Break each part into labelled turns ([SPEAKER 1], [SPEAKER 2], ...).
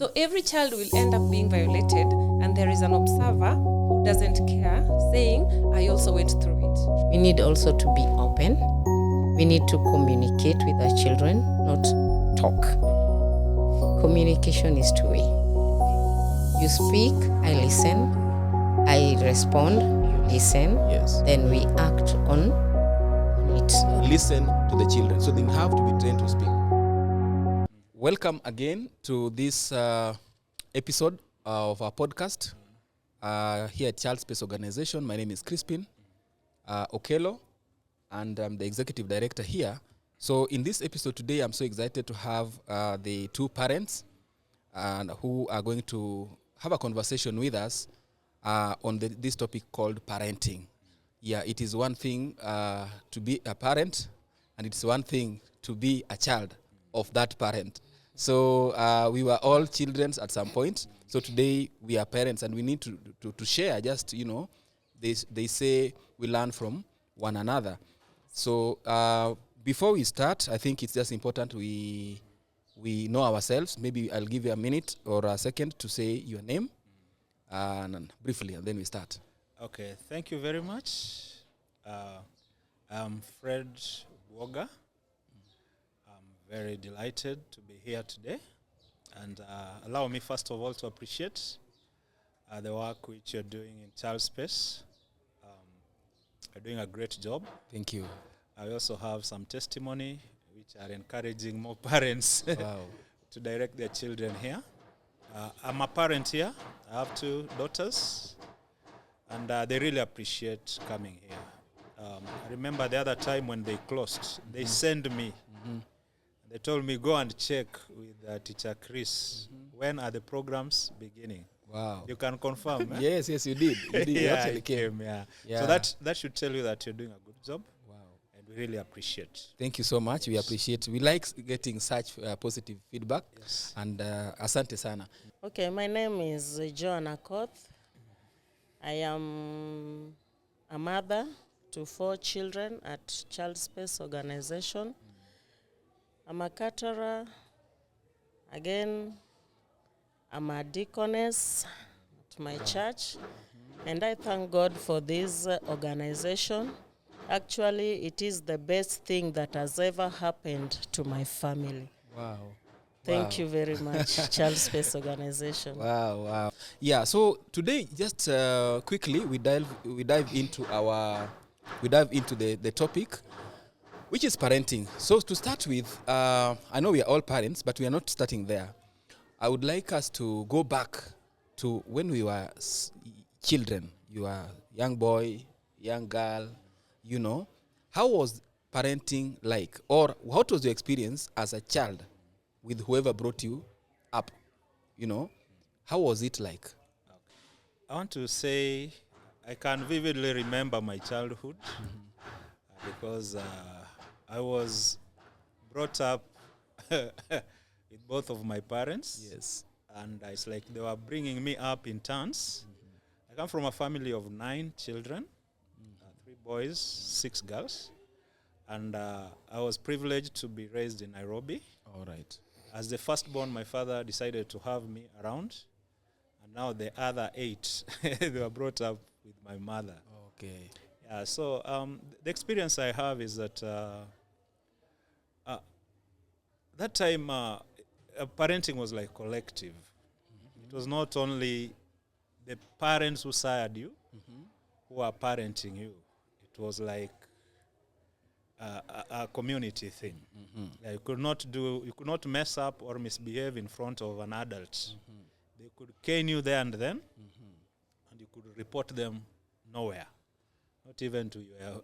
[SPEAKER 1] So every child will end up being violated, and there is an observer who doesn't care, saying, I also went through it.
[SPEAKER 2] We need also to be open. We need to communicate with our children, not talk. Communication is two-way. You speak, I listen, I respond, you listen,
[SPEAKER 3] Yes.
[SPEAKER 2] then we act on it.
[SPEAKER 3] Listen to the children. So they have to be trained to speak. Welcome again to this episode of our podcast here at Child Space Organization. My name is Crispin Okello, and I'm the executive director here. So in this episode today, I'm so excited to have the two parents who are going to have a conversation with us on this topic called parenting. Yeah, it is one thing to be a parent, and it's one thing to be a child of that parent. So we were all children at some point. So today we are parents, and we need to share. Just, you know, they say we learn from one another. So before we start, I think it's just important we know ourselves. Maybe I'll give you a minute or a second to say your name and briefly, and then we start.
[SPEAKER 4] Okay, thank you very much. I'm Fred Woga. I'm very delighted to be here today. And allow me, first of all, to appreciate the work which you're doing in Child Space. You're doing a great job.
[SPEAKER 3] Thank you.
[SPEAKER 4] I also have some testimony which are encouraging more parents
[SPEAKER 3] Wow.
[SPEAKER 4] to direct their children here. I'm a parent here. I have two daughters, and they really appreciate coming here. I remember the other time when they closed, they sent me. They told me, go and check with teacher Chris. When are the programs beginning?
[SPEAKER 3] Wow.
[SPEAKER 4] You can confirm.
[SPEAKER 3] Yes, you did. You did. You
[SPEAKER 4] Yeah,
[SPEAKER 3] actually
[SPEAKER 4] I
[SPEAKER 3] came.
[SPEAKER 4] came, yeah.
[SPEAKER 3] Yeah.
[SPEAKER 4] So that should tell you that you're doing a good job,
[SPEAKER 3] Wow.
[SPEAKER 4] and we really appreciate.
[SPEAKER 3] Thank you so much. We appreciate. We like getting such positive feedback.
[SPEAKER 4] Yes.
[SPEAKER 3] And asante sana.
[SPEAKER 5] Okay, my name is Joanna Koth. I am a mother to 4 children at Child Space Organization. I'm a caterer. Again, I'm a deaconess at my church. And I thank God for this organization. Actually, it is the best thing that has ever happened to my family.
[SPEAKER 3] Wow.
[SPEAKER 5] Thank you very much, Child Space Organization.
[SPEAKER 3] Wow. Yeah. So today, just quickly, we dive into the topic, which is parenting. So to start with, I know we are all parents, but we are not starting there. I would like us to go back to when we were children. You are young boy, young girl, you know. How was parenting like? Or what was your experience as a child with whoever brought you up? You know, how was it like?
[SPEAKER 4] I want to say I can vividly remember my childhood because I was brought up with both of my parents.
[SPEAKER 3] Yes.
[SPEAKER 4] And it's like they were bringing me up in turns. I come from a family of 9 children, 3 boys, 6 girls. And I was privileged to be raised in Nairobi.
[SPEAKER 3] All right.
[SPEAKER 4] As the firstborn, my father decided to have me around. And now the other 8, they were brought up with my mother.
[SPEAKER 3] Okay.
[SPEAKER 4] Yeah, so the experience I have is that that time parenting was like collective. It was not only the parents who sired you who are parenting you. It was like a community thing. Yeah, you could not mess up or misbehave in front of an adult. They could cane you there and then, and you could report them nowhere. Not even to your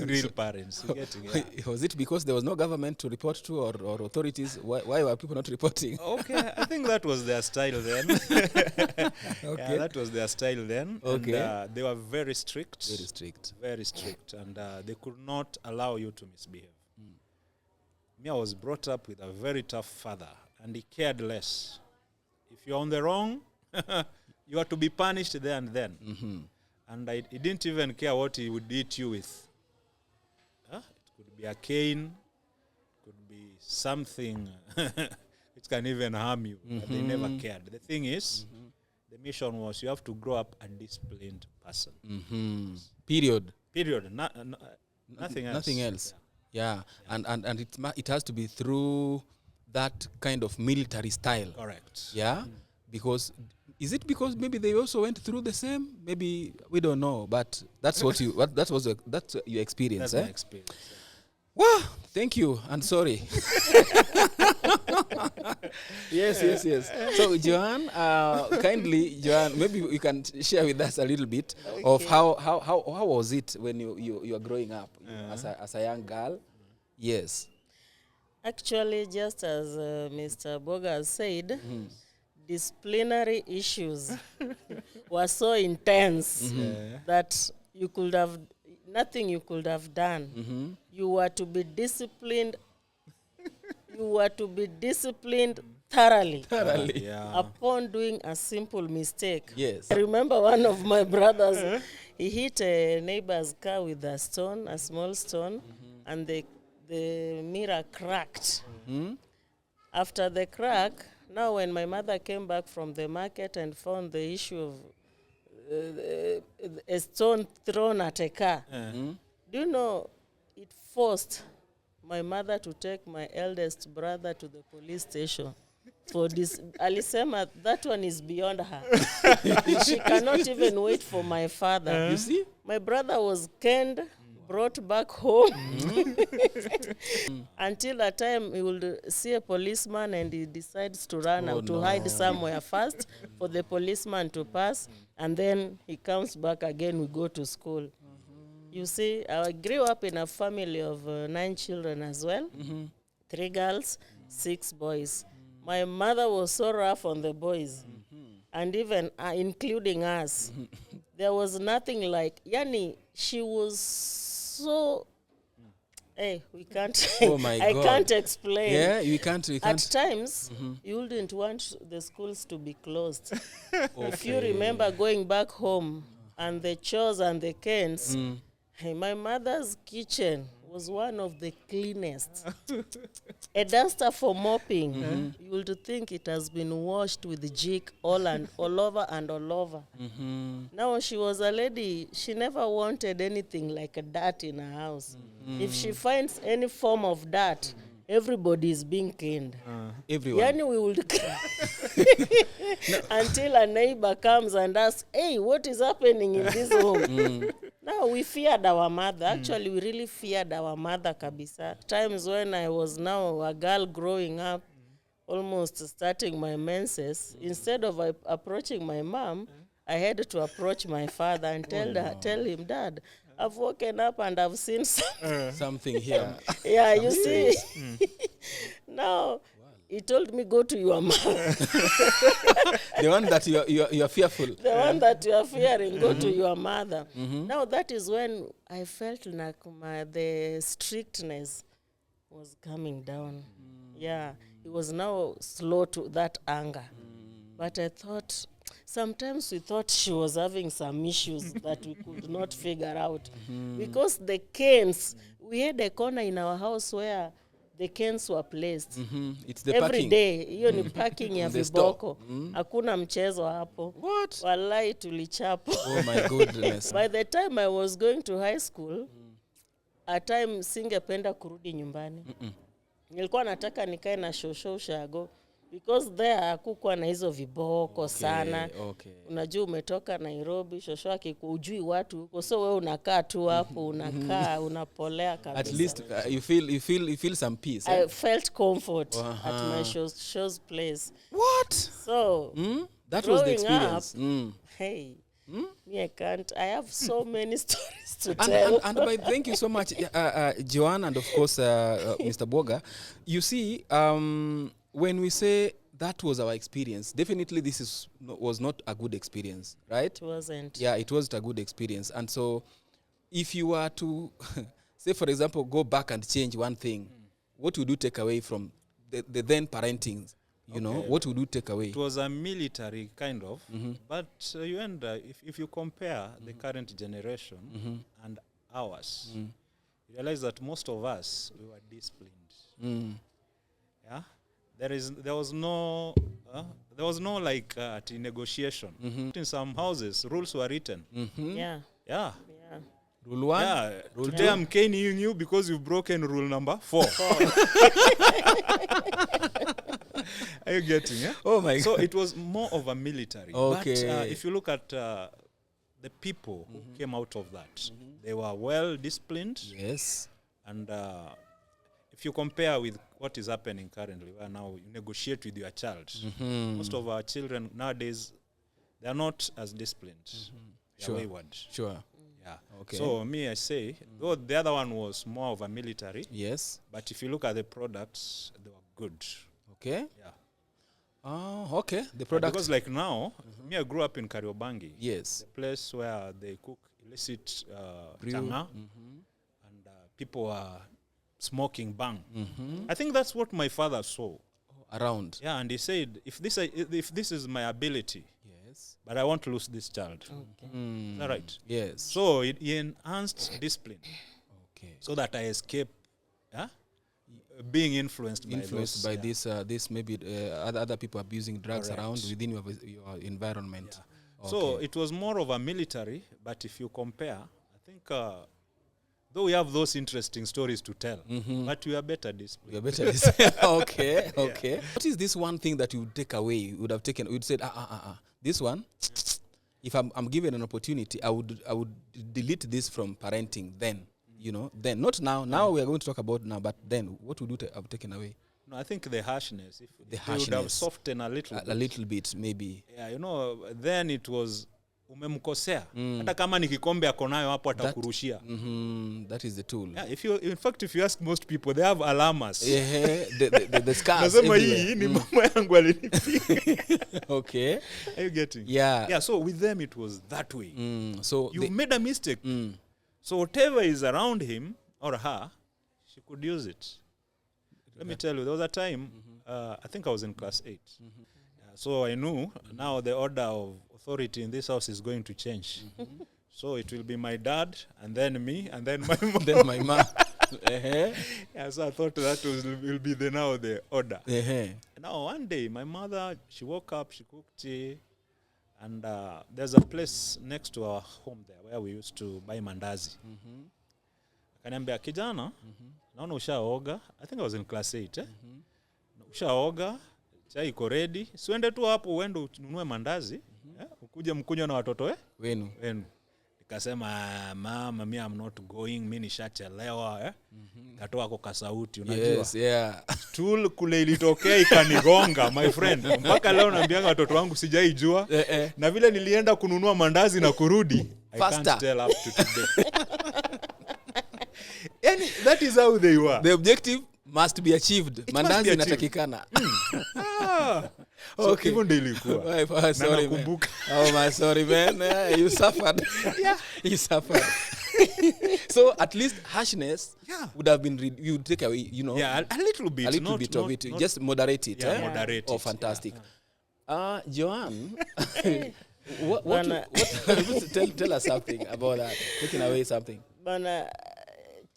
[SPEAKER 4] real parents. You get it, yeah.
[SPEAKER 3] Was it because there was no government to report to or authorities? Why were people not reporting?
[SPEAKER 4] Okay, I think that was their style then.
[SPEAKER 3] Okay.
[SPEAKER 4] Yeah, that was their style then.
[SPEAKER 3] Okay.
[SPEAKER 4] And, they were very strict.
[SPEAKER 3] Very strict.
[SPEAKER 4] Very strict. And they could not allow you to misbehave. Me, I was brought up with a very tough father, and he cared less. If you're on the wrong, you are to be punished there and then. And he didn't even care what he would eat you with. It could be a cane, it could be something which can even harm you. But they never cared. The thing is, the mission was you have to grow up a disciplined person.
[SPEAKER 3] Period.
[SPEAKER 4] Period. Nothing else.
[SPEAKER 3] Nothing else. Yeah. And it has to be through that kind of military style.
[SPEAKER 4] Correct.
[SPEAKER 3] Yeah. Because is it because maybe they also went through the same? Maybe we don't know, but that's what you that's your experience.
[SPEAKER 4] That's my experience.
[SPEAKER 3] Wow, thank you and sorry. Yes. So Joanne, kindly, Joanne, maybe you can share with us a little bit of how was it when you were growing up as a young girl? Yes.
[SPEAKER 5] Actually, just as Mr. Boga said, disciplinary issues were so intense that nothing you could have done. You were to be disciplined. You were to be disciplined thoroughly. Upon doing a simple mistake.
[SPEAKER 3] Yes.
[SPEAKER 5] I remember one of my brothers, he hit a neighbor's car with a stone, a small stone, and the mirror cracked. After the crack, now when my mother came back from the market and found the issue of a stone thrown at a car, do you know, it forced my mother to take my eldest brother to the police station for this. Alisema, that one is beyond her. She cannot even wait for my father.
[SPEAKER 3] You see?
[SPEAKER 5] My brother was canned, brought back home until a time he will see a policeman and he decides to run out to hide somewhere first for the policeman to pass, and then he comes back again. We go to school. You see, I grew up in a family of 9 children as well, 3 girls, 6 boys. My mother was so rough on the boys, and even including us. There was nothing like, Yani, she was so, we can't,
[SPEAKER 3] Oh my
[SPEAKER 5] I
[SPEAKER 3] God.
[SPEAKER 5] can't explain.
[SPEAKER 3] Yeah, you can't.
[SPEAKER 5] At times, you wouldn't want the schools to be closed. If you remember going back home and the chores and the cans, my mother's kitchen was one of the cleanest. A duster for mopping, you would think it has been washed with jig all over and all over. Now she was a lady, she never wanted anything like a dirt in her house. If she finds any form of dirt, everybody is being cleaned.
[SPEAKER 3] Everyone.
[SPEAKER 5] Yani we would until a neighbor comes and asks, hey, what is happening in this home? Now we feared our mother. Actually, we really feared our mother, kabisa. Times when I was now a girl growing up, almost starting my menses, instead of approaching my mom, I had to approach my father and tell him, Dad, I've woken up and I've seen
[SPEAKER 3] something here.
[SPEAKER 5] Yeah, you see. Now, he told me, go to your mom.
[SPEAKER 3] The one that you are fearful.
[SPEAKER 5] The one that you are fearing, go to your mother. Now, that is when I felt like the strictness was coming down. Yeah, it was now slow to that anger. But I thought, sometimes we thought she was having some issues that we could not figure out. Because the canes, we had a corner in our house where the canes were placed.
[SPEAKER 3] It's the
[SPEAKER 5] Every
[SPEAKER 3] parking.
[SPEAKER 5] day, hiyo ni parking ya
[SPEAKER 3] The store.
[SPEAKER 5] viboko. Hakuna mchezo hapo.
[SPEAKER 3] What?
[SPEAKER 5] Wallahi tulichapo.
[SPEAKER 3] Oh my goodness.
[SPEAKER 5] By the time I was going to high school, a time singependa kurudi nyumbani. Nilikuwa nataka nikae na shosho ushago. Because there hakukuwa na hizo viboko sana.
[SPEAKER 3] Okay.
[SPEAKER 5] Unajua umetoka Nairobi, shosho akikujui watu huko. So wewe unakaa tu hapo, unakaa, unapolea kabisa.
[SPEAKER 3] At least you feel some peace.
[SPEAKER 5] I felt comfort at my show's place.
[SPEAKER 3] What?
[SPEAKER 5] So,
[SPEAKER 3] That was the
[SPEAKER 5] growing
[SPEAKER 3] experience.
[SPEAKER 5] Hey, me, I can't. I have so many stories to tell.
[SPEAKER 3] And thank you so much, Joanne, and of course, Mr. Boga. You see, when we say that was our experience, definitely this was not a good experience, right?
[SPEAKER 5] It wasn't.
[SPEAKER 3] Yeah, it wasn't a good experience. And so if you were to, say, for example, go back and change one thing, what would you take away from the then parenting? You know, what would you take away?
[SPEAKER 4] It was a military kind of, but you end if you compare the current generation and ours, you realize that most of us, we were disciplined. Yeah, there was no like negotiation. In some houses, rules were written.
[SPEAKER 5] Yeah.
[SPEAKER 4] Yeah.
[SPEAKER 5] Yeah.
[SPEAKER 3] Rule 1.
[SPEAKER 4] Yeah.
[SPEAKER 3] Rule
[SPEAKER 4] Today
[SPEAKER 3] 2.
[SPEAKER 4] I'm caning you because you've broken rule number 4. Are you getting? Yeah.
[SPEAKER 3] Oh my
[SPEAKER 4] So
[SPEAKER 3] God.
[SPEAKER 4] it was more of a military.
[SPEAKER 3] Okay.
[SPEAKER 4] But if you look at the people who came out of that, they were well disciplined.
[SPEAKER 3] Yes.
[SPEAKER 4] And if you compare with what is happening currently, where now you negotiate with your child, most of our children nowadays, they are not as disciplined. They are
[SPEAKER 3] Sure.
[SPEAKER 4] wayward.
[SPEAKER 3] Sure.
[SPEAKER 4] Yeah.
[SPEAKER 3] Okay.
[SPEAKER 4] So me, I say, though the other one was more of a military,
[SPEAKER 3] Yes.
[SPEAKER 4] but if you look at the products, they were good.
[SPEAKER 3] Okay.
[SPEAKER 4] Yeah.
[SPEAKER 3] Oh, okay. The product.
[SPEAKER 4] Because like now, me, I grew up in Kariobangi.
[SPEAKER 3] Yes.
[SPEAKER 4] The place where they cook illicit
[SPEAKER 3] Brew.
[SPEAKER 4] changa, and people are smoking bang.
[SPEAKER 3] Mm-hmm.
[SPEAKER 4] I think that's what my father saw.
[SPEAKER 3] Around.
[SPEAKER 4] Yeah, and he said, if this is my ability,
[SPEAKER 3] Yes.
[SPEAKER 4] but I want to lose this child.
[SPEAKER 5] Okay.
[SPEAKER 4] Is that right?
[SPEAKER 3] Yes.
[SPEAKER 4] So he enhanced discipline
[SPEAKER 3] Okay.
[SPEAKER 4] so that I escape being influenced by
[SPEAKER 3] Influenced
[SPEAKER 4] those,
[SPEAKER 3] by this maybe other people abusing drugs
[SPEAKER 4] Correct.
[SPEAKER 3] around within your environment.
[SPEAKER 4] Yeah. So
[SPEAKER 3] Okay.
[SPEAKER 4] it was more of a military, but if you compare, I think though we have those interesting stories to tell, but we are better disciplined.
[SPEAKER 3] You're better. This. Okay. Okay. What is this one thing that you would take away? You would have taken. You would said, this one. If I'm given an opportunity, I would delete this from parenting. Then, then not now. Now we are going to talk about now, but then what would you have taken away?
[SPEAKER 4] No, I think the harshness. If
[SPEAKER 3] The
[SPEAKER 4] they would have
[SPEAKER 3] harshness.
[SPEAKER 4] softened a little
[SPEAKER 3] A
[SPEAKER 4] bit.
[SPEAKER 3] little bit, maybe.
[SPEAKER 4] Yeah, then it was umemkosea. Hata kama ni kikombe ako nayo hapo atakurushia.
[SPEAKER 3] That is the tool.
[SPEAKER 4] Yeah, if you ask most people, they have alarmas.
[SPEAKER 3] Yeah, the scars.
[SPEAKER 4] Nasema
[SPEAKER 3] everywhere.
[SPEAKER 4] hii ni mama yangu alinipiga.
[SPEAKER 3] Okay.
[SPEAKER 4] Are you getting?
[SPEAKER 3] Yeah.
[SPEAKER 4] Yeah, so with them it was that way.
[SPEAKER 3] So
[SPEAKER 4] You've made a mistake. So whatever is around him or her, she could use it. Let me tell you, there was a time, I think I was in class 8. So I knew now the order of authority in this house is going to change. So it will be my dad, and then me, and then my mom.
[SPEAKER 3] then my mom. Uh-huh.
[SPEAKER 4] Yeah, so I thought that will be now the order.
[SPEAKER 3] Uh-huh.
[SPEAKER 4] Now one day, my mother, she woke up, she cooked tea, and there's a place next to our home there where we used to buy mandazi. Akaniambia, kijana, naona ushaoga. I think I was in class 8. Ushaoga, chai iko ready. Siende tu hapo uende ununue mandazi, ukuje mkunywe na watoto
[SPEAKER 3] Wenu.
[SPEAKER 4] Nikasema, mama, me I'm not going, mimi nishachelewa. Katoa kwa kasauti, unajua.
[SPEAKER 3] Yes, yeah.
[SPEAKER 4] Tool kule ilitokea ikanigonga, my friend. Mpaka leo naambianga watoto wangu sijaijua. Na vile nilienda kununua mandazi na kurudi, I
[SPEAKER 3] Faster.
[SPEAKER 4] can't tell up to today. And that is how they were.
[SPEAKER 3] The objective must be achieved.
[SPEAKER 4] must
[SPEAKER 3] Mandazi
[SPEAKER 4] be achieved.
[SPEAKER 3] inatakikana.
[SPEAKER 4] So
[SPEAKER 3] Okay.
[SPEAKER 4] hivyo ndio ilikuwa.
[SPEAKER 3] Sorry, man.
[SPEAKER 4] nakumbuka.
[SPEAKER 3] Oh my, sorry, man. You suffered.
[SPEAKER 4] Yeah.
[SPEAKER 3] You suffered. So at least harshness
[SPEAKER 4] Yeah.
[SPEAKER 3] would have been you would take away,
[SPEAKER 4] Yeah, a little bit.
[SPEAKER 3] a little
[SPEAKER 4] not,
[SPEAKER 3] bit
[SPEAKER 4] not,
[SPEAKER 3] of it.
[SPEAKER 4] not,
[SPEAKER 3] Just moderate it.
[SPEAKER 4] yeah,
[SPEAKER 3] eh?
[SPEAKER 4] moderate
[SPEAKER 3] Oh,
[SPEAKER 4] it.
[SPEAKER 3] fantastic. Joanne, what
[SPEAKER 5] Bana-
[SPEAKER 3] tell us something about that. Taking away something.
[SPEAKER 5] But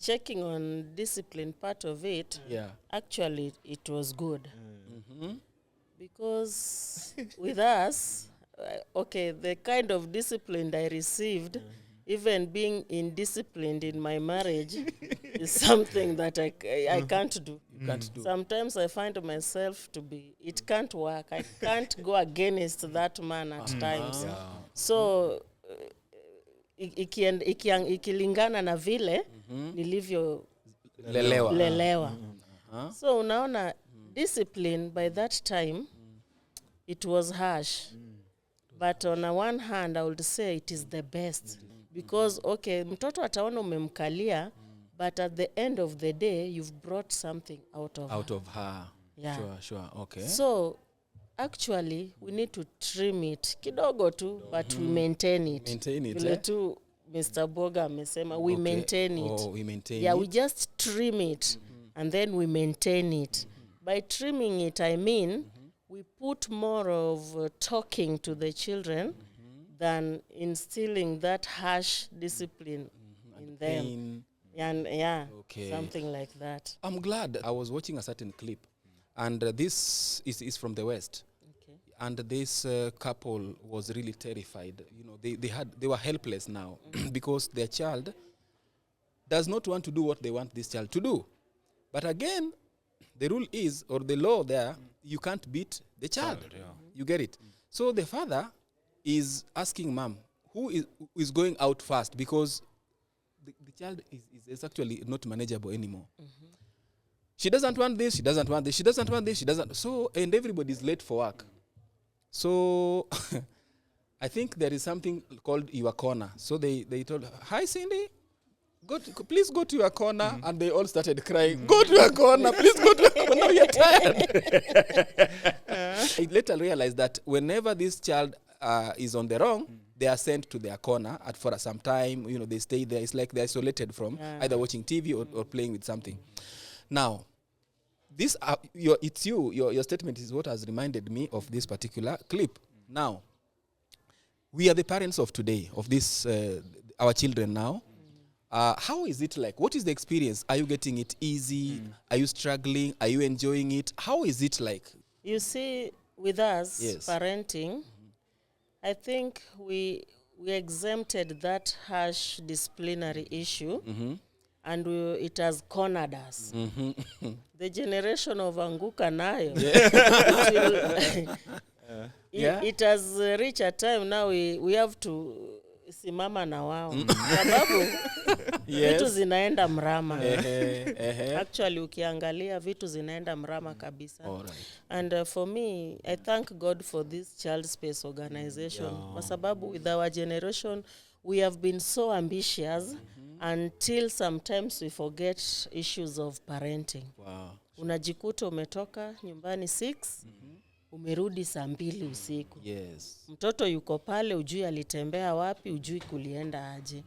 [SPEAKER 5] checking on discipline part of it,
[SPEAKER 3] Yeah.
[SPEAKER 5] actually it was good. Because with us, okay, the kind of discipline I received, even being indisciplined in my marriage, is something that I can't do.
[SPEAKER 3] You can't do.
[SPEAKER 5] Sometimes I find myself it can't work. I can't go against that man at times. So ikilingana na vile nilivyo
[SPEAKER 3] Lelewa.
[SPEAKER 5] lelewa. So unaona discipline by that time it was harsh. But on a one hand I would say it is the best because okay, mtoto ataona umemkalia but at the end of the day you've brought something out of
[SPEAKER 3] her.
[SPEAKER 5] Yeah.
[SPEAKER 3] Sure. Okay.
[SPEAKER 5] So actually we need to trim it kidogo tu but we maintain it.
[SPEAKER 3] Maintain it,
[SPEAKER 5] Vile tu Mr. Boga amesema we
[SPEAKER 3] Okay.
[SPEAKER 5] maintain it.
[SPEAKER 3] Oh, we maintain
[SPEAKER 5] Yeah,
[SPEAKER 3] it.
[SPEAKER 5] we just trim it and then we maintain it. By trimming it, I mean we put more of talking to the children than instilling that harsh discipline in them.
[SPEAKER 3] Pain.
[SPEAKER 5] And yeah,
[SPEAKER 3] Okay.
[SPEAKER 5] something like that.
[SPEAKER 3] I'm glad. I was watching a certain clip And this is from the West.
[SPEAKER 5] Okay.
[SPEAKER 3] And this couple was really terrified. You know, they were helpless now because their child does not want to do what they want this child to do. But again, the rule is, or the law there, you can't beat the child. You get it? So the father is asking mom, who is going out first, because the child is actually not manageable anymore. She doesn't want this, she doesn't want this, she doesn't want this, she doesn't. So, and everybody's late for work. So I think there is something called your corner. So they told her, hi Cindy, please go to your corner. And they all started crying, go to your corner, please go to your corner, you're tired. I later realized that whenever this child is on the wrong, they are sent to their corner for some time. You know, they stay there. It's like they're isolated from either watching TV or playing with something. Now, this your statement is what has reminded me of this particular clip. Now, we are the parents of today, of this our children now. How is it like? What is the experience? Are you getting it easy? Are you struggling? Are you enjoying it? How is it like?
[SPEAKER 5] You see, with us,
[SPEAKER 3] Yes.
[SPEAKER 5] parenting, I think we exempted that harsh disciplinary issue, and it has cornered us. The generation of Anguka Nayo, it has reached a time now we have to simama na wao. Sababu vitu zinaenda mrama. Actually ukiangalia vitu zinaenda mrama kabisa. And for me, I thank God for this Child Space organization. Kwa sababu with our generation, we have been so ambitious until sometimes we forget issues of parenting.
[SPEAKER 3] Wow.
[SPEAKER 5] Unajikuta umetoka nyumbani 6, umerudi saa 2 usiku.
[SPEAKER 3] Yes.
[SPEAKER 5] Mtoto yuko pale, ujui alitembea wapi, ujui kulienda aje.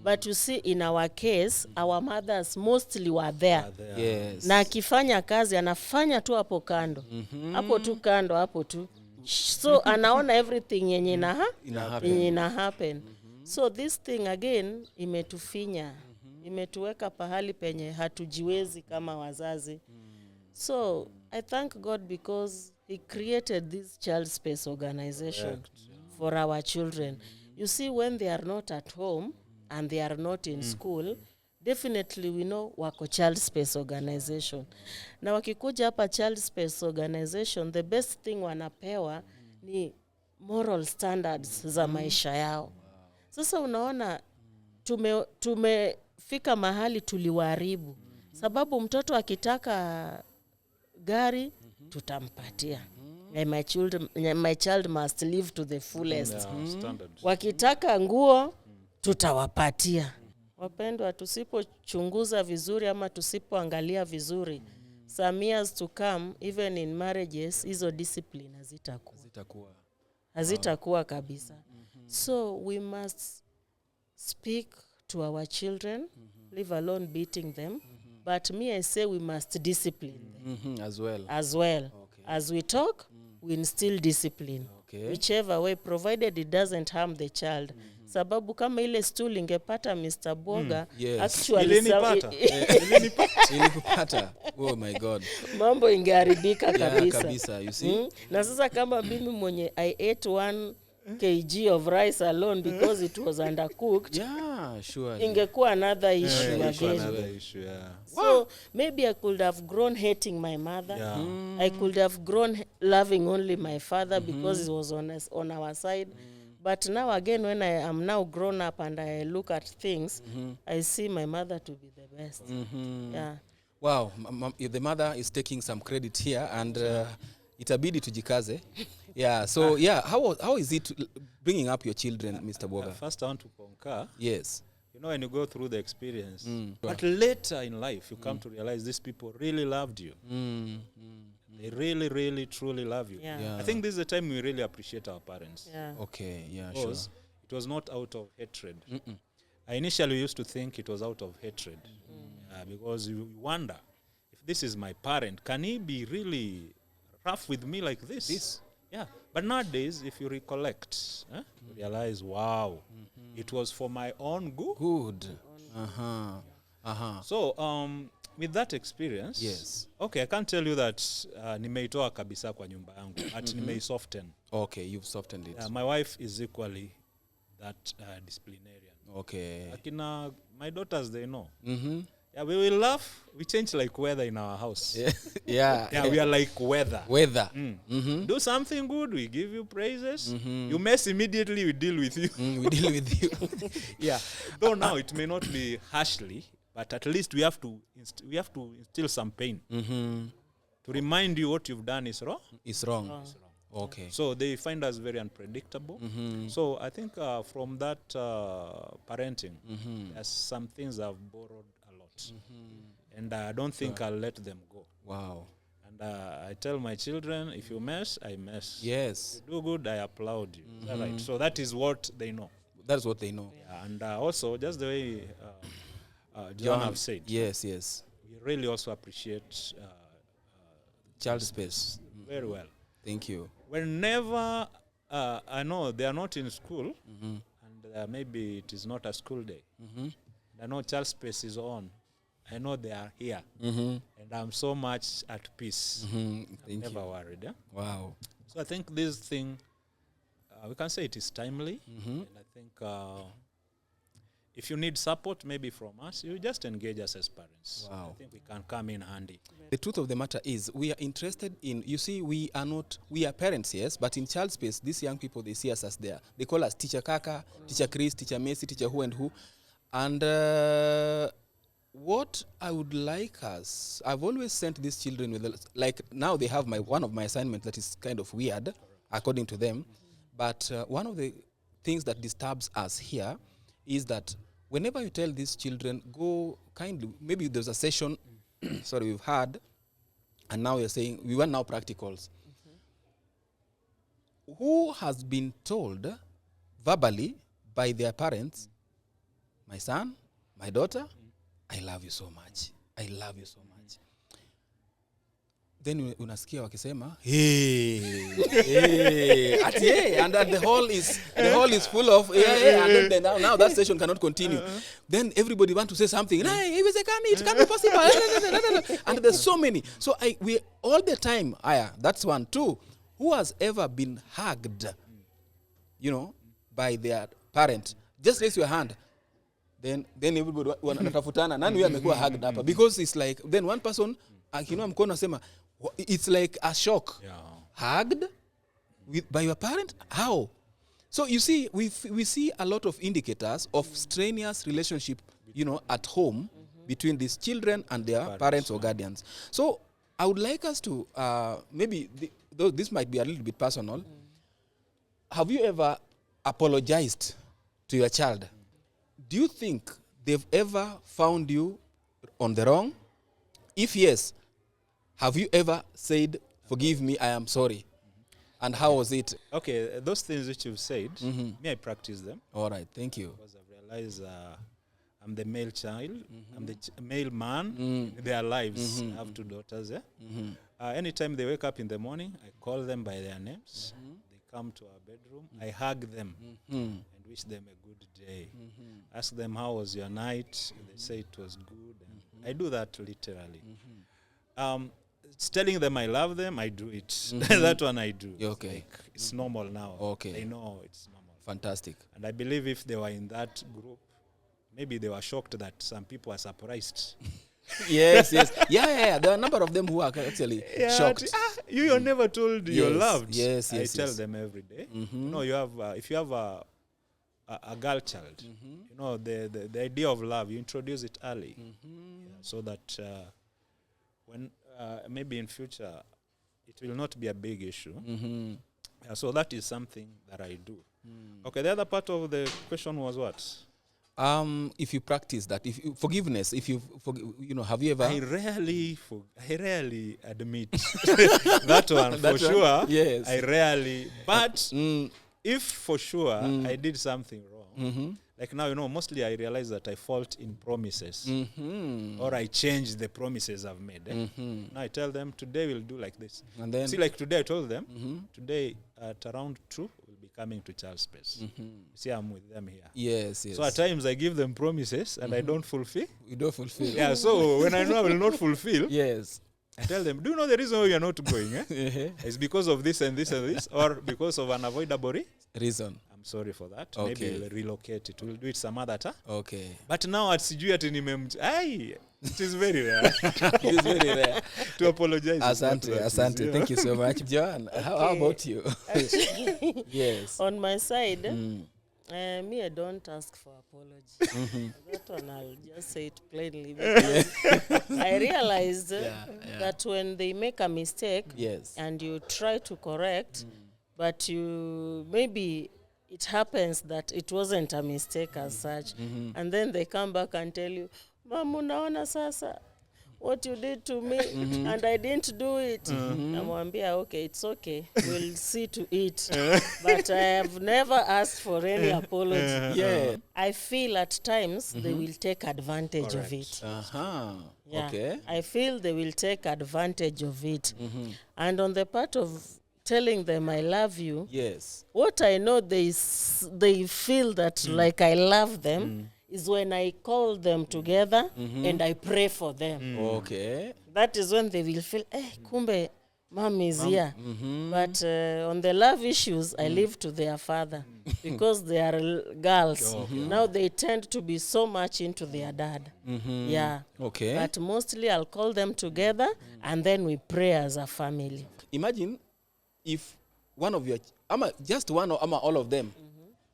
[SPEAKER 5] But you see, in our case, our mothers mostly were there.
[SPEAKER 3] Yes.
[SPEAKER 5] Na akifanya kazi, anafanya tu hapo kando. Hapo tu kando, hapo tu. So, anaona everything yenye ina happen. So, this thing again, imetufinya. Imetuweka pahali penye hatujiwezi kama wazazi. So, I thank God because He created this Child Space organization for our children. You see, when they are not at home and they are not in school, definitely we know wako Child Space organization. Na wakikuja hapa Child Space organization, the best thing wanapewa ni moral standards za maisha yao. Sasa unaona tumefika mahali tuliwaharibu. Sababu mtoto akitaka gari tutampatia. My child must live to the fullest. Wakitaka nguo tutawapatia. Wapendwa, tusipochunguza vizuri ama tusipoangalia vizuri, some years to come, even in marriages, hizo discipline hazitakuwa kabisa. So we must speak to our children, leave alone beating them. But me, I say we must discipline them as well. Okay. As we talk, we instill discipline. Okay. Whichever way, provided it doesn't harm the child. Sababu kama ile stool ingepata Mr. Boga, actually
[SPEAKER 3] ilikupata. Oh my God.
[SPEAKER 5] Mambo ingeharibika kabisa.
[SPEAKER 3] Kabisa, you see?
[SPEAKER 5] Na sasa kama mimi mwenye I ate 1 kg of rice alone because it was undercooked.
[SPEAKER 3] Yeah, sure.
[SPEAKER 5] Ingekuwa another issue again. So maybe I could have grown hating my mother. I could have grown loving only my father because he was on our side. But now again, when I am now grown up and I look at things, I see my mother to be the best. Yeah.
[SPEAKER 3] Wow, the mother is taking some credit here, and itabidi tujikaze. Yeah, so how is it bringing up your children, Mr. Boga?
[SPEAKER 4] First I want to concur.
[SPEAKER 3] Yes.
[SPEAKER 4] You know, when you go through the experience, but later in life, you come to realize these people really loved you. They really, really, truly love you.
[SPEAKER 5] Yeah.
[SPEAKER 4] I think this is the time we really appreciate our parents.
[SPEAKER 5] Yeah.
[SPEAKER 3] Okay, yeah,
[SPEAKER 4] Because it was not out of hatred. I initially used to think it was out of hatred. Because you wonder, if this is my parent, can he be really rough with me like this? Yeah. But nowadays, if you recollect, you realize, wow, it was for my own good.
[SPEAKER 3] Good. So,
[SPEAKER 4] with that experience,
[SPEAKER 3] Yes.
[SPEAKER 4] okay, I can't tell you that nimeitoa kabisa kwa nyumba yangu, but nimeisoften.
[SPEAKER 3] Okay, you've softened it.
[SPEAKER 4] My wife is equally that disciplinarian.
[SPEAKER 3] Okay.
[SPEAKER 4] Akina, my daughters, they know.
[SPEAKER 3] Mm-hmm.
[SPEAKER 4] Yeah, we will laugh. We change like weather in our house.
[SPEAKER 3] Yeah. Yeah.
[SPEAKER 4] Yeah, we are like weather.
[SPEAKER 3] Weather.
[SPEAKER 4] Mm.
[SPEAKER 3] Mm-hmm.
[SPEAKER 4] Do something good, we give you praises.
[SPEAKER 3] Mhm.
[SPEAKER 4] You mess immediately, we deal with you.
[SPEAKER 3] We deal with you.
[SPEAKER 4] Yeah. Though now it may not be harshly, but at least we have to instill some pain
[SPEAKER 3] Mm-hmm.
[SPEAKER 4] to remind you what you've done is wrong.
[SPEAKER 3] It's wrong. Okay.
[SPEAKER 4] So they find us very unpredictable.
[SPEAKER 3] Mm-hmm.
[SPEAKER 4] So I think from that parenting,
[SPEAKER 3] Mm-hmm.
[SPEAKER 4] there's some things I've borrowed a lot, and I don't think I'll let them go.
[SPEAKER 3] Wow.
[SPEAKER 4] And I tell my children, if you mess, I mess.
[SPEAKER 3] Yes.
[SPEAKER 4] You do good, I applaud you. Is that right? So that is what they know.
[SPEAKER 3] That's what they know.
[SPEAKER 4] Yeah, and also, just the way John have said,
[SPEAKER 3] Yes, yes.
[SPEAKER 4] we really also appreciate
[SPEAKER 3] Child space.
[SPEAKER 4] very well.
[SPEAKER 3] Thank you.
[SPEAKER 4] Whenever I know they are not in school,
[SPEAKER 3] Mm-hmm.
[SPEAKER 4] and maybe it is not a school day,
[SPEAKER 3] Mm-hmm.
[SPEAKER 4] I know child space is on. I know they are here,
[SPEAKER 3] Mm-hmm.
[SPEAKER 4] and I'm so much at peace.
[SPEAKER 3] Mm-hmm. Thank
[SPEAKER 4] Never
[SPEAKER 3] you.
[SPEAKER 4] worried. Yeah?
[SPEAKER 3] Wow.
[SPEAKER 4] So I think this thing, we can say it is timely.
[SPEAKER 3] Mm-hmm.
[SPEAKER 4] And I think if you need support, maybe from us, you just engage us as parents.
[SPEAKER 3] Wow.
[SPEAKER 4] I think we can come in handy.
[SPEAKER 3] The truth of the matter is we are interested in, you see, we are parents, yes, but in child space, these young people, they see us as there. They call us Teacher Kaka, Teacher Chris, Teacher Messi, Teacher who and who. And what I would like us, I've always sent these children with, like now they have one of my assignments that is kind of weird, according to them. But one of the things that disturbs us here is that whenever you tell these children, go kindly, maybe there's a session, sorry, we've had, and now you're saying, we want now practicals. Who has been told verbally by their parents, my son, my daughter, I love you so much. I love you so much. Then unasikia wakisema, hey, ati hey, and the hall is full of, and then now that session cannot continue. Then everybody want to say something, hey, it can be possible, and there's so many. So we all the time, that's one. Two, who has ever been hugged, by their parent? Just raise your hand. Then everybody wanatafutana nani huyu amekuwa hugged hapa, because it's like then one person akinoa mkono asema, it's like a shock.
[SPEAKER 4] Yeah.
[SPEAKER 3] Hugged by your parent? How? So you see, we see a lot of indicators of strenuous relationship, at home between these children and their parents or guardians. So I would like us to, maybe, though this might be a little bit personal, have you ever apologized to your child? Do you think they've ever found you on the wrong? If yes, have you ever said, forgive me, I am sorry? And how was it?
[SPEAKER 4] Okay, those things which you've said, me, I practice them.
[SPEAKER 3] All right, thank you.
[SPEAKER 4] Because I've realized I'm the male child, I'm the male man in their lives. I have two daughters. Anytime they wake up in the morning, I call them by their names. They come to our bedroom. I hug them and wish them a good day. Ask them, how was your night? They say it was good. And I do that literally. It's telling them I love them, I do it. That one I do.
[SPEAKER 3] Okay.
[SPEAKER 4] Like, it's normal now.
[SPEAKER 3] Okay.
[SPEAKER 4] They know it's normal.
[SPEAKER 3] Fantastic.
[SPEAKER 4] And I believe if they were in that group, maybe they were shocked that some people are surprised.
[SPEAKER 3] Yes. Yeah. There are a number of them who are actually shocked.
[SPEAKER 4] You're never told you're loved.
[SPEAKER 3] Yes.
[SPEAKER 4] I tell them every day. You have if you have a girl child, the idea of love, you introduce it early, so that when maybe in future it will not be a big issue. So that is something that I do. Okay, the other part of the question was what?
[SPEAKER 3] If you practice that, if you, forgiveness, if you have you ever?
[SPEAKER 4] I rarely admit that one for sure.
[SPEAKER 3] Yes.
[SPEAKER 4] I rarely, but if for sure I did something wrong, like now, mostly I realize that I fault in promises, or I change the promises I've made. Now I tell them, today we'll do like this.
[SPEAKER 3] And then,
[SPEAKER 4] See, like today I told them, today at around 2, we'll be coming to Child Space. See, I'm with them here.
[SPEAKER 3] Yes.
[SPEAKER 4] So at times I give them promises and I don't fulfill.
[SPEAKER 3] You don't fulfill.
[SPEAKER 4] Yeah, so when I know I will not fulfill,
[SPEAKER 3] Yes.
[SPEAKER 4] I tell them, do you know the reason why you are not going? It's because of this and this and this, or because of unavoidable
[SPEAKER 3] Reason.
[SPEAKER 4] I'm sorry for that.
[SPEAKER 3] Okay.
[SPEAKER 4] Maybe we'll relocate it. We'll do it some other time.
[SPEAKER 3] Okay.
[SPEAKER 4] But now at sijui ati it is very rare
[SPEAKER 3] It is very rare.
[SPEAKER 4] to apologize.
[SPEAKER 3] Asante. Thank you so much. Joanne, how about you? Yes.
[SPEAKER 5] On my side, me, I don't ask for apology. That one, I'll just say it plainly. Because I realized that when they make a mistake
[SPEAKER 3] Yes.
[SPEAKER 5] and you try to correct, but you maybe it happens that it wasn't a mistake as such, and then they come back and tell you, Mama, unaona sasa what you did to me, and I didn't do it. Namwambia, okay, it's okay. We'll see to it. But I have never asked for any apology.
[SPEAKER 3] Yeah.
[SPEAKER 5] I feel at times they will take advantage of it. Yeah.
[SPEAKER 3] Okay.
[SPEAKER 5] I feel they will take advantage of it. And on the part of telling them I love you,
[SPEAKER 3] Yes.
[SPEAKER 5] what I know they feel that like I love them is when I call them together and I pray for them.
[SPEAKER 3] Okay.
[SPEAKER 5] That is when they will feel, kumbe mom is here. But on the love issues, I leave to their father because they are girls. Now they tend to be so much into their dad. Yeah.
[SPEAKER 3] Okay.
[SPEAKER 5] But mostly I'll call them together and then we pray as a family.
[SPEAKER 3] Imagine if one of your, just one or all of them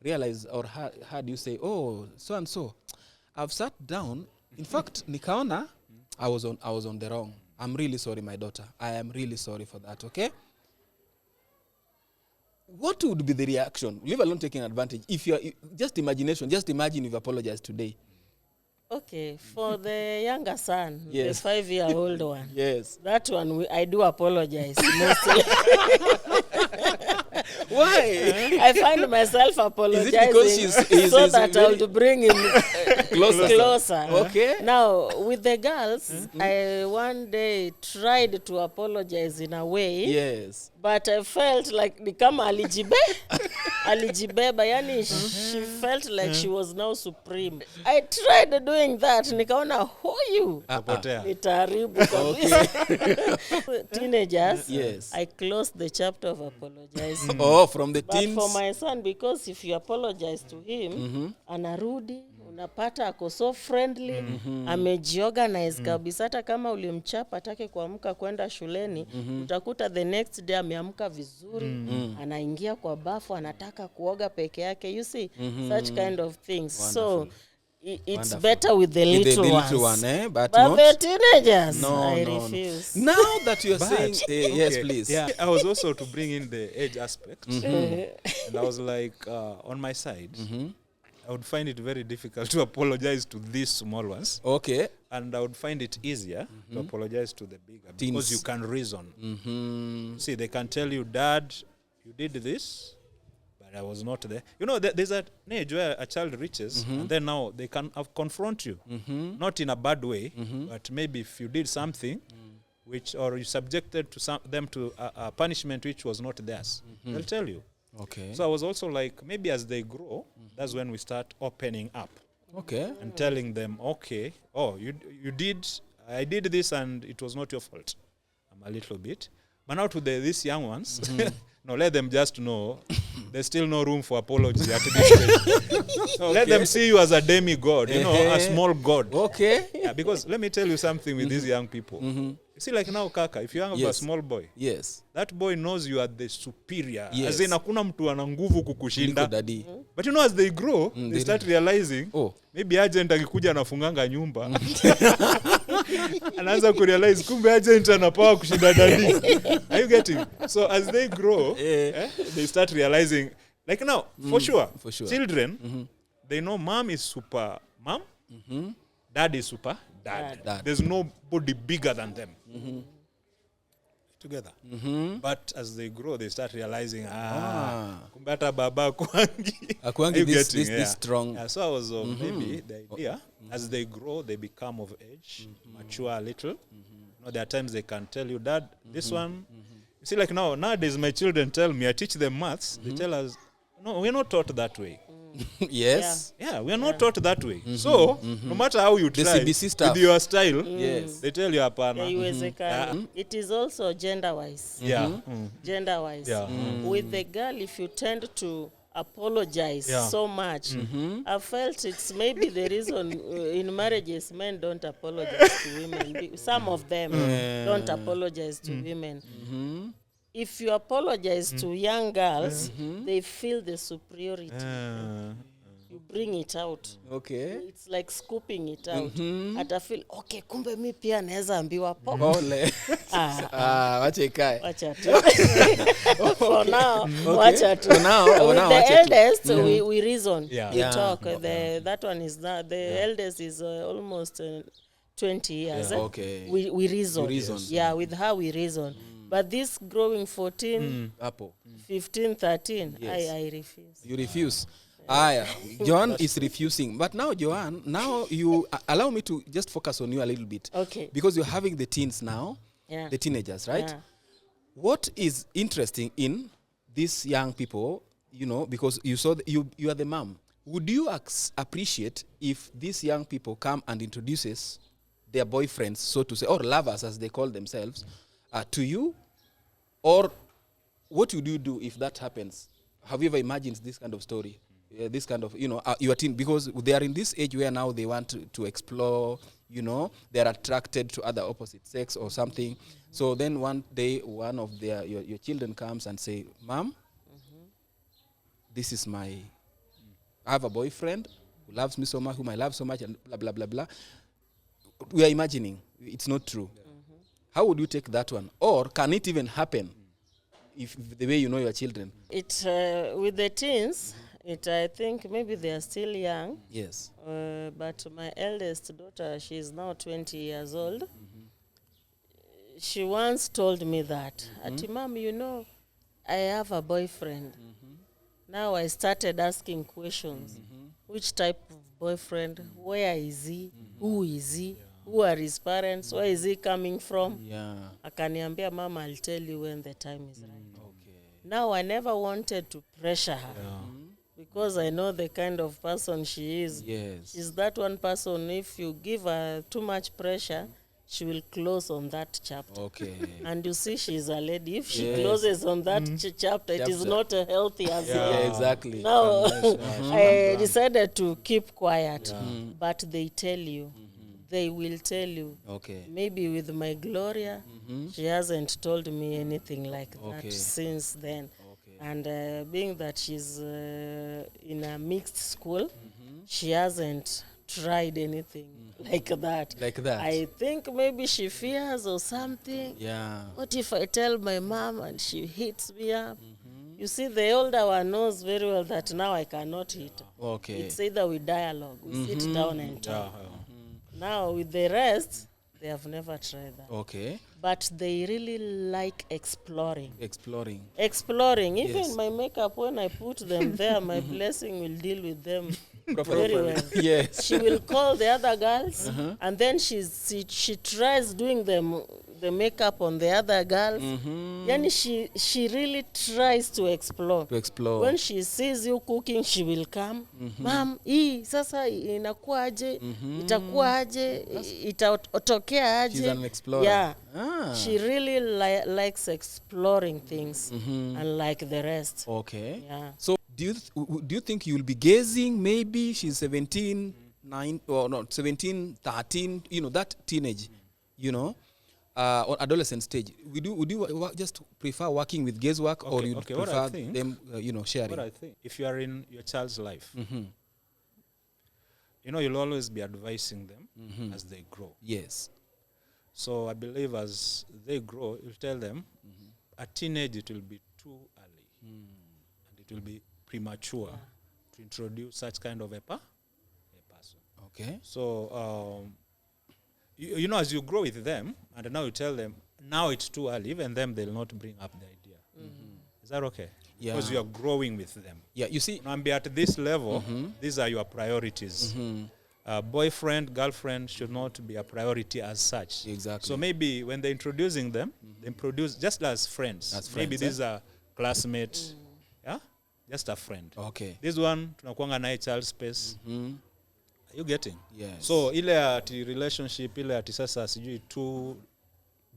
[SPEAKER 3] realize or heard you say, oh, so and so, I've sat down. In fact, nikaona, I was on the wrong. I'm really sorry, my daughter. I am really sorry for that. Okay. What would be the reaction? Leave alone taking advantage. If you're just imagination, just imagine you've apologized today.
[SPEAKER 5] Okay, for the younger son,
[SPEAKER 3] Yes.
[SPEAKER 5] the 5-year-old one.
[SPEAKER 3] Yes.
[SPEAKER 5] That one, I do apologize mostly.
[SPEAKER 3] Why?
[SPEAKER 5] I find myself apologizing
[SPEAKER 3] because he's
[SPEAKER 5] so that
[SPEAKER 3] very-
[SPEAKER 5] I'll bring him closer.
[SPEAKER 3] Okay.
[SPEAKER 5] Now, with the girls, I one day tried to apologize in a way,
[SPEAKER 3] Yes.
[SPEAKER 5] but I felt like nikama alijibeba, yani she felt like she was now supreme. I tried doing that, nikaona huyu nitaharibu kabisa. Teenagers,
[SPEAKER 3] Yes.
[SPEAKER 5] I closed the chapter of apologizing.
[SPEAKER 3] Oh, from the
[SPEAKER 5] But
[SPEAKER 3] teens.
[SPEAKER 5] for my son, because if you apologize to him, anarudi, unapata ako so friendly, amejiorganize kabisa. Hata kama ulimchapa atake kuamka kwenda shuleni, utakuta the next day ameamka vizuri, anaingia kwa bafu, anataka kuoga peke yake. You see, such kind of things.
[SPEAKER 3] Wonderful.
[SPEAKER 5] So it's
[SPEAKER 3] Wonderful.
[SPEAKER 5] better with the
[SPEAKER 3] With
[SPEAKER 5] little
[SPEAKER 3] the
[SPEAKER 5] ones.
[SPEAKER 3] little one, eh? But
[SPEAKER 5] But
[SPEAKER 3] not
[SPEAKER 5] the teenagers,
[SPEAKER 3] No,
[SPEAKER 5] I
[SPEAKER 3] no.
[SPEAKER 5] refuse.
[SPEAKER 3] Now that you're
[SPEAKER 4] But-
[SPEAKER 3] saying, yes,
[SPEAKER 4] Okay.
[SPEAKER 3] please.
[SPEAKER 4] Yeah, I was also to bring in the age aspect. And I was like, on my side, I would find it very difficult to apologize to these small ones.
[SPEAKER 3] Okay.
[SPEAKER 4] And I would find it easier to apologize to the bigger
[SPEAKER 3] Teens.
[SPEAKER 4] because you can reason. See, they can tell you, Dad, you did this, but I was not there. You know, there's an age where a child reaches, and then now they can confront you. Not in a bad way, but maybe if you did something which, or you subjected to them to a punishment which was not theirs, they'll tell you.
[SPEAKER 3] Okay.
[SPEAKER 4] So I was also like, maybe as they grow, that's when we start opening up
[SPEAKER 3] Okay.
[SPEAKER 4] and telling them, okay, oh, I did this and it was not your fault. I'm a little bit. But now to these young ones, no, let them just know there's still no room for apology at this stage. Let them see you as a demigod, a small god.
[SPEAKER 3] Okay.
[SPEAKER 4] Yeah, because let me tell you something with these young people. You see, like now, Kaka, if you have a
[SPEAKER 3] Yes.
[SPEAKER 4] small boy,
[SPEAKER 3] Yes.
[SPEAKER 4] that boy knows you are the superior.
[SPEAKER 3] Yes.
[SPEAKER 4] As in, hakuna mtu ana nguvu
[SPEAKER 3] Nico
[SPEAKER 4] kukushinda.
[SPEAKER 3] daddy.
[SPEAKER 4] But you know, as they grow, they start realizing,
[SPEAKER 3] Oh.
[SPEAKER 4] maybe agent akikuja anafunganga nyumba. Anaanza kurealize, kumbe agent anapower kushinda daddy. Are you getting? So as they grow, they start realizing, like now, for sure, children, they know mom is super mom, dad is super dad. There's nobody bigger than them. Together. But as they grow, they start realizing, kumbe hata baba
[SPEAKER 3] Akwangi this strong.
[SPEAKER 4] Yeah, so I was maybe the idea, as they grow, they become of age, mature a little. You know, there are times they can tell you, Dad, this one. You see, like nowadays, my children tell me, I teach them maths. They tell us, No, we're not taught that way.
[SPEAKER 3] Yes.
[SPEAKER 4] Yeah, we are not taught that way. So, no matter how you
[SPEAKER 3] The
[SPEAKER 4] try
[SPEAKER 3] CBC stuff.
[SPEAKER 4] with your style,
[SPEAKER 3] Yes.
[SPEAKER 4] they tell you apana.
[SPEAKER 5] haiwezekani. It is also gender wise.
[SPEAKER 4] Yeah.
[SPEAKER 5] Gender wise.
[SPEAKER 4] Yeah.
[SPEAKER 5] With the girl, if you tend to apologize
[SPEAKER 4] Yeah.
[SPEAKER 5] so much, I felt it's maybe the reason in marriages men don't apologize to women. Some of them don't apologize to women. If you apologize to young girls, they feel the superiority. You bring it out.
[SPEAKER 3] Okay.
[SPEAKER 5] It's like scooping it out. Ata feel, okay, kumbe mi pia naeza ambiwa pop.
[SPEAKER 3] Pole. Wacha ikae.
[SPEAKER 5] Wacha tu. For now, wacha tu.
[SPEAKER 3] For now,
[SPEAKER 5] With the
[SPEAKER 3] wacha tu.
[SPEAKER 5] eldest, we reason.
[SPEAKER 4] Yeah.
[SPEAKER 5] We
[SPEAKER 3] Yeah.
[SPEAKER 5] talk. That one is not. The eldest is almost 20 years.
[SPEAKER 3] Okay.
[SPEAKER 5] We reason.
[SPEAKER 3] You reason.
[SPEAKER 5] Yeah, with her we reason. But this growing 14,
[SPEAKER 3] Hapo.
[SPEAKER 5] 15, 13,
[SPEAKER 3] Yes.
[SPEAKER 5] I refuse.
[SPEAKER 3] You refuse. Aya, Joanne is refusing. But now, Joanne, now you allow me to just focus on you a little bit.
[SPEAKER 5] Okay.
[SPEAKER 3] Because you're having the teens now,
[SPEAKER 5] Yeah.
[SPEAKER 3] the teenagers, right?
[SPEAKER 5] Yeah.
[SPEAKER 3] What is interesting in these young people, you know, because you saw you are the mom. Would you appreciate if these young people come and introduces their boyfriends, so to say, or lovers as they call themselves, to you? Or what would you do if that happens? Have you ever imagined this kind of story? This kind of, you know, your teen, because they are in this age where now they want to explore, you know, they are attracted to other opposite sex or something. So then one day, one of your children comes and say, Mom, this is I have a boyfriend who loves me so much, whom I love so much, and blah, blah, blah, blah. We are imagining. It's not true. How would you take that one? Or can it even happen if the way you know your children?
[SPEAKER 5] It with the teens, I think maybe they are still young.
[SPEAKER 3] Yes.
[SPEAKER 5] But my eldest daughter, she is now 20 years old. She once told me that, Ati, Mom, you know, I have a boyfriend. Now I started asking questions. Which type of boyfriend? Where is he? Who is he? Who are his parents? Where is he coming from?
[SPEAKER 3] Yeah.
[SPEAKER 5] Akaniambia, Mama, I'll tell you when the time is right.
[SPEAKER 3] Okay.
[SPEAKER 5] Now I never wanted to pressure her because I know the kind of person she is.
[SPEAKER 3] Yes.
[SPEAKER 5] She's that one person, if you give her too much pressure, she will close on that chapter.
[SPEAKER 3] Okay.
[SPEAKER 5] And you see, she's a lady. If she
[SPEAKER 3] Yes.
[SPEAKER 5] closes on that chapter, it is
[SPEAKER 3] Chapter.
[SPEAKER 5] not healthy as
[SPEAKER 3] Yeah,
[SPEAKER 5] well.
[SPEAKER 3] exactly.
[SPEAKER 5] Now, I decided to keep quiet, but they tell you. They will tell you.
[SPEAKER 3] Okay.
[SPEAKER 5] Maybe with my Gloria, she hasn't told me anything like
[SPEAKER 3] Okay.
[SPEAKER 5] that since then.
[SPEAKER 3] Okay.
[SPEAKER 5] And being that she's in a mixed school, she hasn't tried anything like that.
[SPEAKER 3] Like that.
[SPEAKER 5] I think maybe she fears or something.
[SPEAKER 3] Yeah.
[SPEAKER 5] What if I tell my mom and she hits me up? You see, the older one knows very well that now I cannot hit her.
[SPEAKER 3] Okay.
[SPEAKER 5] It's either we dialogue, we sit down and talk.
[SPEAKER 4] Yeah.
[SPEAKER 5] Now, with the rest, they have never tried that.
[SPEAKER 3] Okay.
[SPEAKER 5] But they really like exploring.
[SPEAKER 3] Exploring.
[SPEAKER 5] Exploring. Even
[SPEAKER 3] Yes.
[SPEAKER 5] my makeup, when I put them there, my blessing will deal with them very
[SPEAKER 3] Properly.
[SPEAKER 5] well.
[SPEAKER 3] Yes.
[SPEAKER 5] She will call the other girls, and then she tries doing the makeup on the other girls. Yani she really tries to explore.
[SPEAKER 3] To explore.
[SPEAKER 5] When she sees you cooking, she will come. Mom, hii sasa inakuwa aje? Itakuwa aje? Itatokea aje?
[SPEAKER 3] She's an explorer.
[SPEAKER 5] Yeah.
[SPEAKER 3] Ah.
[SPEAKER 5] She really likes exploring things, unlike the rest.
[SPEAKER 3] Okay.
[SPEAKER 5] Yeah.
[SPEAKER 3] So do you think you'll be gazing? Maybe she's 17, 9 or not 17, 13. You know, that teenage. You know, or adolescent stage. Would you just prefer working with gaze work, or you
[SPEAKER 4] Okay, what I
[SPEAKER 3] prefer
[SPEAKER 4] think-
[SPEAKER 3] them, sharing?
[SPEAKER 4] What I think, if you are in your child's life, you know, you'll always be advising them as they grow.
[SPEAKER 3] Yes.
[SPEAKER 4] So I believe as they grow, you tell them at teenage it will be too early and it will be premature to introduce such kind of a person.
[SPEAKER 3] Okay.
[SPEAKER 4] So you know, as you grow with them and now you tell them now it's too early, even them they'll not bring up the idea. Is that okay?
[SPEAKER 3] Yeah.
[SPEAKER 4] Because you are growing with them.
[SPEAKER 3] Yeah. You see.
[SPEAKER 4] Now, be at this level, these are your priorities. Boyfriend, girlfriend should not be a priority as such.
[SPEAKER 3] Exactly.
[SPEAKER 4] So maybe when they're introducing them, they introduce just as friends.
[SPEAKER 3] As
[SPEAKER 4] Maybe
[SPEAKER 3] friends,
[SPEAKER 4] these are classmates. Yeah. just a friend.
[SPEAKER 3] Okay.
[SPEAKER 4] This one tunakuanga naye child space. Are you getting?
[SPEAKER 3] Yes.
[SPEAKER 4] So ile ati relationship ile ati sasa sijui too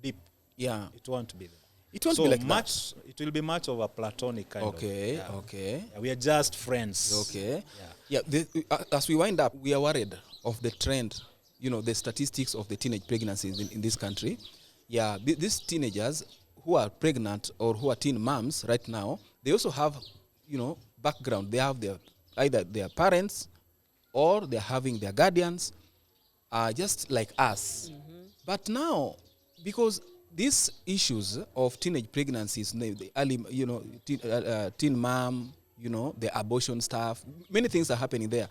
[SPEAKER 4] deep,
[SPEAKER 3] Yeah.
[SPEAKER 4] it won't be there.
[SPEAKER 3] It won't
[SPEAKER 4] So
[SPEAKER 3] be like
[SPEAKER 4] much, it will be much of a platonic kind of.
[SPEAKER 3] Okay.
[SPEAKER 4] Yeah.
[SPEAKER 3] Okay.
[SPEAKER 4] Yeah, we are just friends.
[SPEAKER 3] Okay.
[SPEAKER 4] Yeah.
[SPEAKER 3] Yeah. As we wind up, we are worried of the trend, the statistics of the teenage pregnancies in this country. Yeah. These teenagers who are pregnant or who are teen moms right now, they also have, background. They have either their parents or they're having their guardians, just like us. But now, because these issues of teenage pregnancies, the early, teen mom, the abortion stuff, many things are happening there.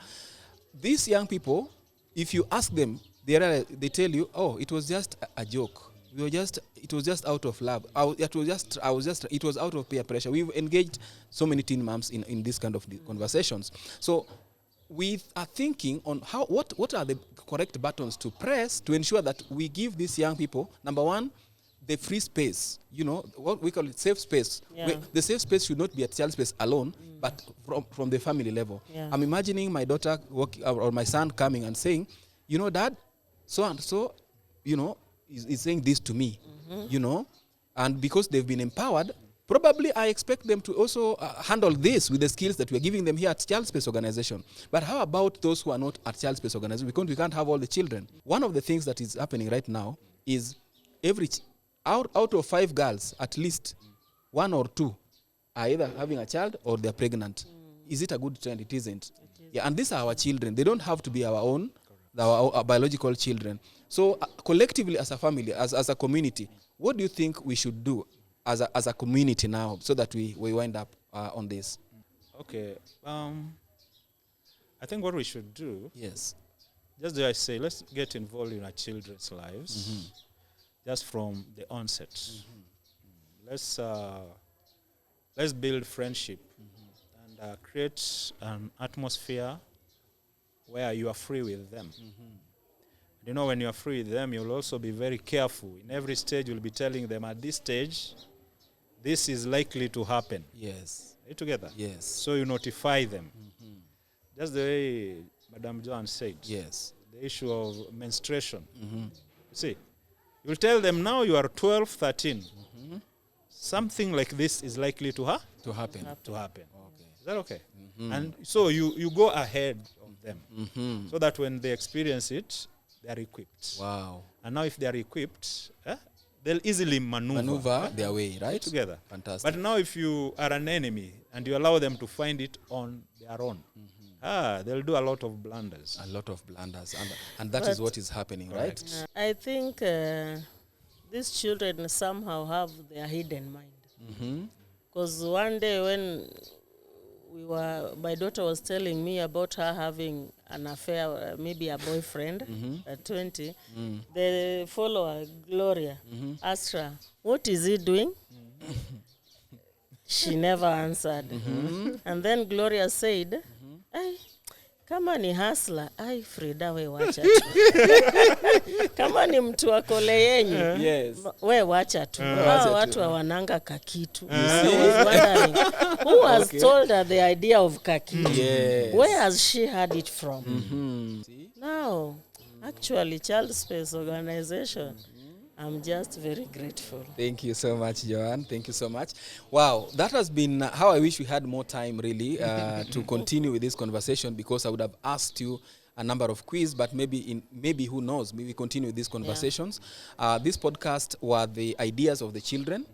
[SPEAKER 3] These young people, if you ask them, they tell you, oh, it was just a joke. It was just out of love. It was out of peer pressure. We've engaged so many teen moms in this kind of conversations. So we are thinking on what are the correct buttons to press to ensure that we give these young people, number one, the free space, what we call it safe space.
[SPEAKER 5] Yeah.
[SPEAKER 3] The safe space should not be at child space alone, but from the family level.
[SPEAKER 5] Yeah.
[SPEAKER 3] I'm imagining my daughter or my son coming and saying, Dad, so and so, is saying this to me, and because they've been empowered, probably I expect them to also handle this with the skills that we're giving them here at Child Space Organization. But how about those who are not at Child Space Organization? Because we can't have all the children. One of the things that is happening right now is out of 5 girls, at least 1 or 2 are either having a child or they're pregnant. Is it a good trend? It isn't. Yeah, and these are our children. They don't have to be our own, our biological children. So collectively as a family, as a community, what do you think we should do as a community now so that we wind up on this?
[SPEAKER 4] Okay. I think what we should do,
[SPEAKER 3] Yes.
[SPEAKER 4] just as I say, let's get involved in our children's lives, just from the onset. Let's build friendship and create an atmosphere where you are free with them. When you are free with them, you'll also be very careful. In every stage, you'll be telling them, at this stage, this is likely to happen.
[SPEAKER 3] Yes.
[SPEAKER 4] Are you together?
[SPEAKER 3] Yes.
[SPEAKER 4] So you notify them. Just the way Madam Joan said.
[SPEAKER 3] Yes.
[SPEAKER 4] The issue of menstruation. See, you'll tell them now you are 12, 13. Something like this is likely to happen.
[SPEAKER 3] Okay.
[SPEAKER 4] Is that okay? And so you go ahead of them so that when they experience it, they are equipped.
[SPEAKER 3] Wow.
[SPEAKER 4] And now if they are equipped, they'll easily maneuver
[SPEAKER 3] their way, right?
[SPEAKER 4] together.
[SPEAKER 3] Fantastic.
[SPEAKER 4] But now if you are an enemy and you allow them to find it on their own, they'll do a lot of blunders.
[SPEAKER 3] And that is what is happening, right?
[SPEAKER 5] I think these children somehow have their hidden mind. Because one day when my daughter was telling me about her having an affair, maybe a boyfriend at 20, the follower, Gloria, asked her, what is he doing? She never answered. And then Gloria said, kama ni hustler, Frida we wacha tu. Kama ni mtu wa kole yenyu,
[SPEAKER 3] Yes.
[SPEAKER 5] we wacha tu. Watu hawananga kakitu. I was wondering, who has told her the idea of kakitu?
[SPEAKER 3] Yes.
[SPEAKER 5] Where has she had it from? Now, actually, Child Space Organization, I'm just very grateful.
[SPEAKER 3] Thank you so much, Joanne. Thank you so much. Wow, that has been how I wish we had more time, really, to continue with this conversation, because I would have asked you a number of quiz, but maybe who knows, maybe we continue with these conversations. This podcast were the ideas of the children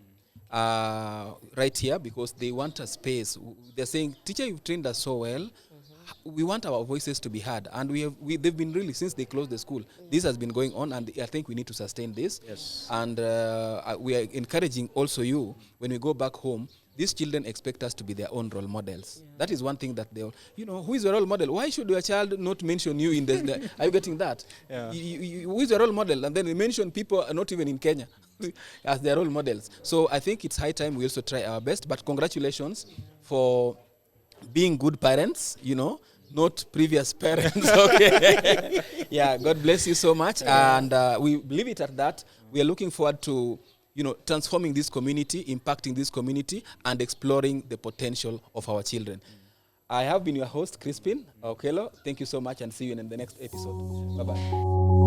[SPEAKER 3] right here, because they want a space. They're saying, teacher, you've trained us so well. We want our voices to be heard, and they've been really, since they closed the school, this has been going on, and I think we need to sustain this.
[SPEAKER 4] Yes.
[SPEAKER 3] And we are encouraging also you, when we go back home, these children expect us to be their own role models. That is one thing that who is your role model? Why should your child not mention you in the are you getting that?
[SPEAKER 4] Yeah.
[SPEAKER 3] Who is your role model? And then they mention people not even in Kenya as their role models. So I think it's high time we also try our best, but congratulations for being good parents, not previous parents. Okay. Yeah, God bless you so much. And we leave it at that. We are looking forward to, transforming this community, impacting this community, and exploring the potential of our children. I have been your host, Crispin Okello. Thank you so much, and see you in the next episode. Bye-bye.